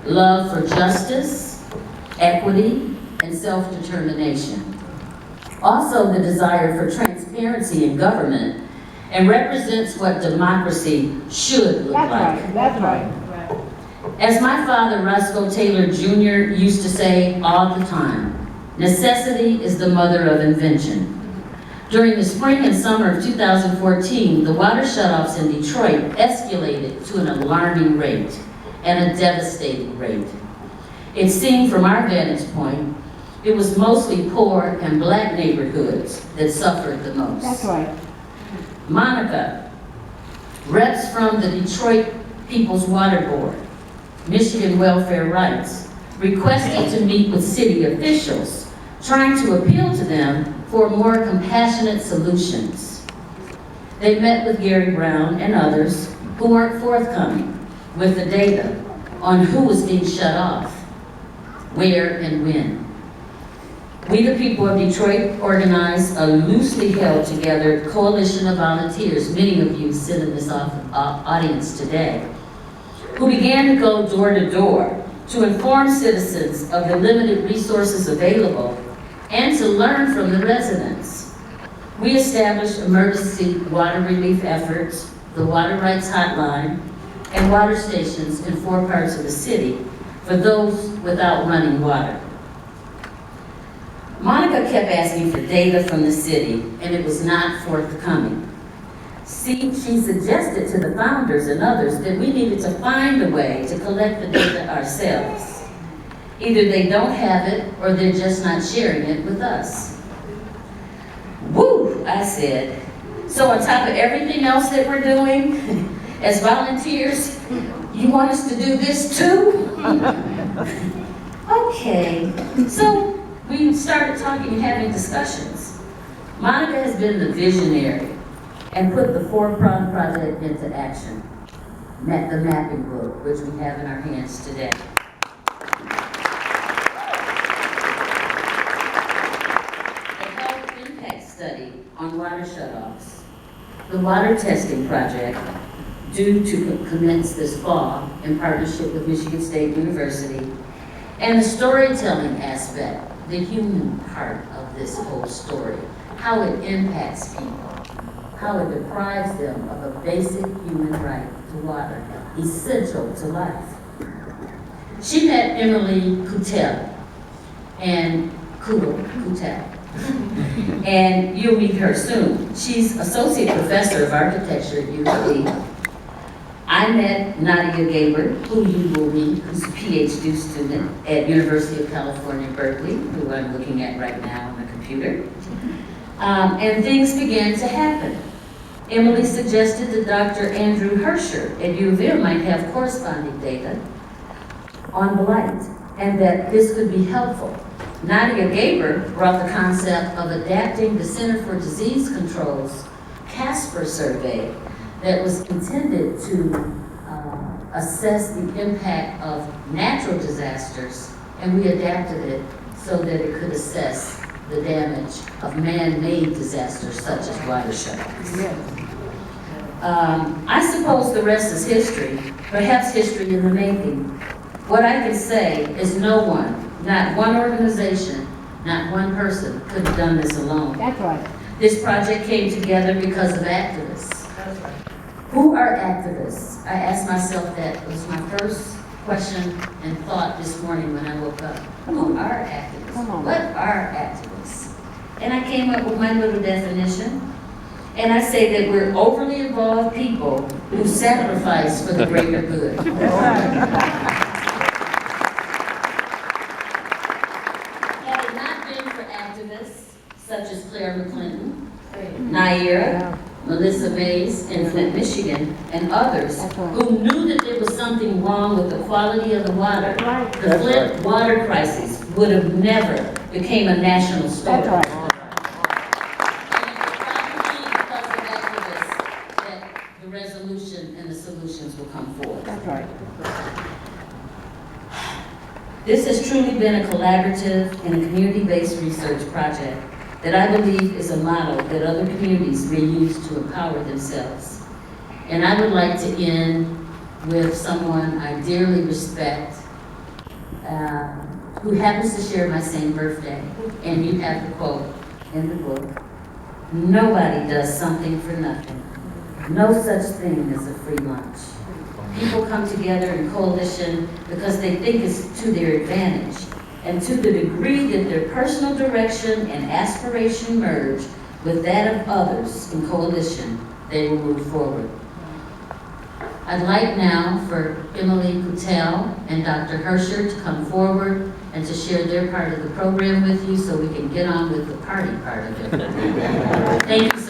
love for justice, equity, and self-determination. Also the desire for transparency in government, and represents what democracy should look like. That's right. As my father, Roscoe Taylor Jr., used to say all the time, necessity is the mother of invention. During the spring and summer of 2014, the water shutoffs in Detroit escalated to an alarming rate and a devastating rate. It seemed from our vantage point, it was mostly poor and black neighborhoods that suffered the most. That's right. Monica, reps from the Detroit People's Water Board, Michigan Welfare Rights, requested to meet with city officials, trying to appeal to them for more compassionate solutions. They met with Gary Brown and others who weren't forthcoming with the data on who was being shut off, where and when. We, the people of Detroit, organized a loosely held together coalition of volunteers, many of you sit in this audience today, who began to go door to door to inform citizens of the limited resources available and to learn from the residents. We established emergency water relief efforts, the Water Rights Hotline, and water stations in 4 parts of the city for those without running water. Monica kept asking for data from the city, and it was not forthcoming. She suggested to the founders and others that we needed to find a way to collect the data ourselves. Either they don't have it, or they're just not sharing it with us. Woo, I said. So on top of everything else that we're doing, as volunteers, you want us to do this too? Okay, so we started talking and having discussions. Monica has been the visionary and put the 4-pronged project into action. Met the mapping book, which we have in our hands today. A health impact study on water shutoffs. The water testing project, due to commence this fall in partnership with Michigan State University, and the storytelling aspect, the human part of this whole story, how it impacts people, how it deprives them of a basic human right to water, essential to life. She met Emily Kutel, and and you'll meet her soon. She's Associate Professor of Architecture at UT. I met Nadia Gaber, who you will meet, who's a PhD student at University of California, Berkeley, who I'm looking at right now on the computer. And things began to happen. Emily suggested that Dr. Andrew Hersher at U of M might have corresponding data on blight, and that this could be helpful. Nadia Gaber brought the concept of adapting the Center for Disease Control's CASPR survey that was intended to assess the impact of natural disasters, and we adapted it so that it could assess the damage of man-made disasters such as water shutoffs. I suppose the rest is history, perhaps history in the making. What I can say is no one, not one organization, not one person could have done this alone. That's right. This project came together because of activists. Who are activists? I asked myself that. It was my first question and thought this morning when I woke up. Who are activists? What are activists? And I came up with my little definition. And I say that we're overly involved people who sacrifice for the greater good. Had it not been for activists such as Claire McClinton, Naira, Melissa Mays in Flint, Michigan, and others who knew that there was something wrong with the quality of the water, the Flint water crisis would have never became a national story. And it's probably because of activists that the resolution and the solutions will come forward. That's right. This has truly been a collaborative and a community-based research project that I believe is a model that other communities may use to empower themselves. And I would like to end with someone I dearly respect who happens to share my same birthday, and you have the quote in the book, nobody does something for nothing. No such thing as a free lunch. People come together in coalition because they think it's to their advantage. And to the degree that their personal direction and aspiration merge with that of others in coalition, they will move forward. I'd like now for Emily Patel and Dr. Hersher to come forward and to share their part of the program with you so we can get on with the party part of it. Thank you so